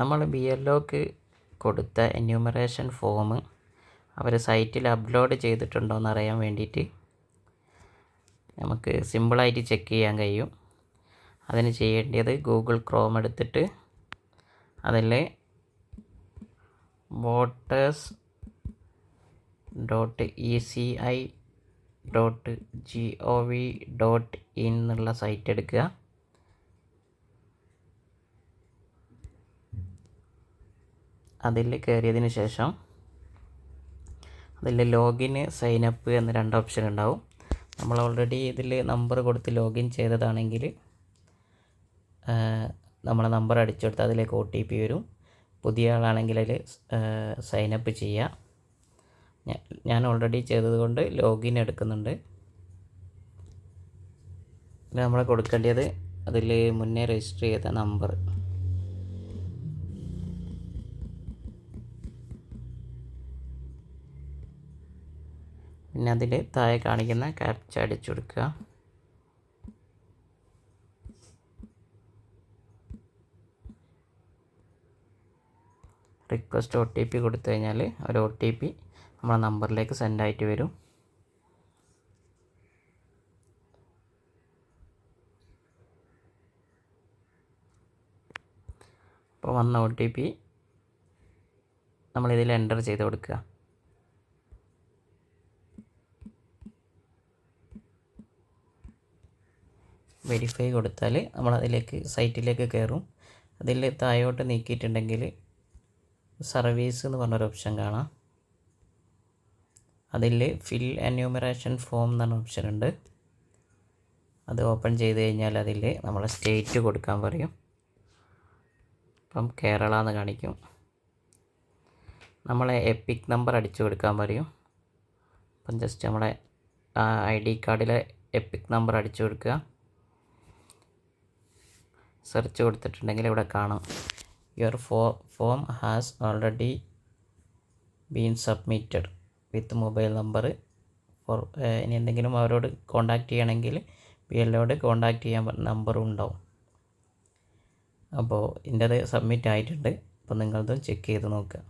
നമ്മൾ BLOക്ക് കൊടുത്ത enumeration form അവർ സൈറ്റിൽ അപ്ലോഡ് ചെയ്തിട്ടുണ്ടോ എന്നറിയാൻ വേണ്ടിയിട്ട് നമുക്ക് സിമ്പിളായിട്ട് ചെക്ക് ചെയ്യാൻ കഴിയും. അതിന് ചെയ്യേണ്ടത് ഗൂഗിൾ ക്രോം എടുത്തിട്ട് അതിൽ voters.eci.gov.in എന്നുള്ള സൈറ്റ് എടുക്കുക. അതിൽ കയറിയതിന് ശേഷം അതിൽ ലോഗിന് സൈനപ്പ് എന്ന 2 ഓപ്ഷൻ ഉണ്ടാവും. നമ്മൾ ഓൾറെഡി ഇതിൽ നമ്പർ കൊടുത്ത് ലോഗിൻ ചെയ്തതാണെങ്കിൽ നമ്മളെ നമ്പർ അടിച്ചെടുത്ത് അതിലേക്ക് OTP വരും. പുതിയ ആളാണെങ്കിൽ അതിൽ സൈനപ്പ് ചെയ്യുക. ഞാൻ ഓൾറെഡി ചെയ്തതുകൊണ്ട് ലോഗിൻ എടുക്കുന്നുണ്ട്. നമ്മൾ കൊടുക്കേണ്ടത് അതിൽ മുന്നേ രജിസ്റ്റർ ചെയ്ത നമ്പർ, പിന്നെ അതിൽ താഴെ കാണിക്കുന്ന ക്യാപ്ച അടിച്ചു കൊടുക്കുക. റിക്വസ്റ്റ് OTP കൊടുത്തു കഴിഞ്ഞാൽ ഒരു OTP നമ്മളെ നമ്പറിലേക്ക് സെൻഡ് ആയിട്ട് വരും. അപ്പോൾ വന്ന OTP നമ്മളിതിൽ എൻ്റർ ചെയ്ത് കൊടുക്കുക. വെരിഫൈ കൊടുത്താൽ നമ്മളതിലേക്ക് സൈറ്റിലേക്ക് കയറും. അതിൽ താഴോട്ട് നീക്കിയിട്ടുണ്ടെങ്കിൽ സർവീസ് എന്ന് പറഞ്ഞൊരു ഓപ്ഷൻ കാണാം. അതിൽ ഫിൽ എന്യൂമറേഷൻ ഫോം എന്ന് പറഞ്ഞ ഓപ്ഷൻ ഉണ്ട്. അത് ഓപ്പൺ ചെയ്ത് കഴിഞ്ഞാൽ അതിൽ നമ്മളെ സ്റ്റേറ്റ് കൊടുക്കാൻ പറയും. ഇപ്പം കേരള എന്ന് കാണിക്കും. നമ്മളെ എപ്പിക് നമ്പർ അടിച്ചു കൊടുക്കാൻ പറയും. അപ്പം ജസ്റ്റ് നമ്മളെ ID കാർഡിലെ എപ്പിക് നമ്പർ അടിച്ചു കൊടുക്കുക. സെർച്ച് കൊടുത്തിട്ടുണ്ടെങ്കിൽ ഇവിടെ കാണാം your form has already been submitted with mobile number four. ഇനി എന്തെങ്കിലും അവരോട് കോൺടാക്റ്റ് ചെയ്യണമെങ്കിൽ BLOയോട് കോൺടാക്റ്റ് ചെയ്യാൻ നമ്പറും ഉണ്ടാവും. അപ്പോൾ എൻ്റേത് സബ്മിറ്റ് ആയിട്ടുണ്ട്. അപ്പോൾ നിങ്ങളത് ചെക്ക് ചെയ്ത് നോക്കുക.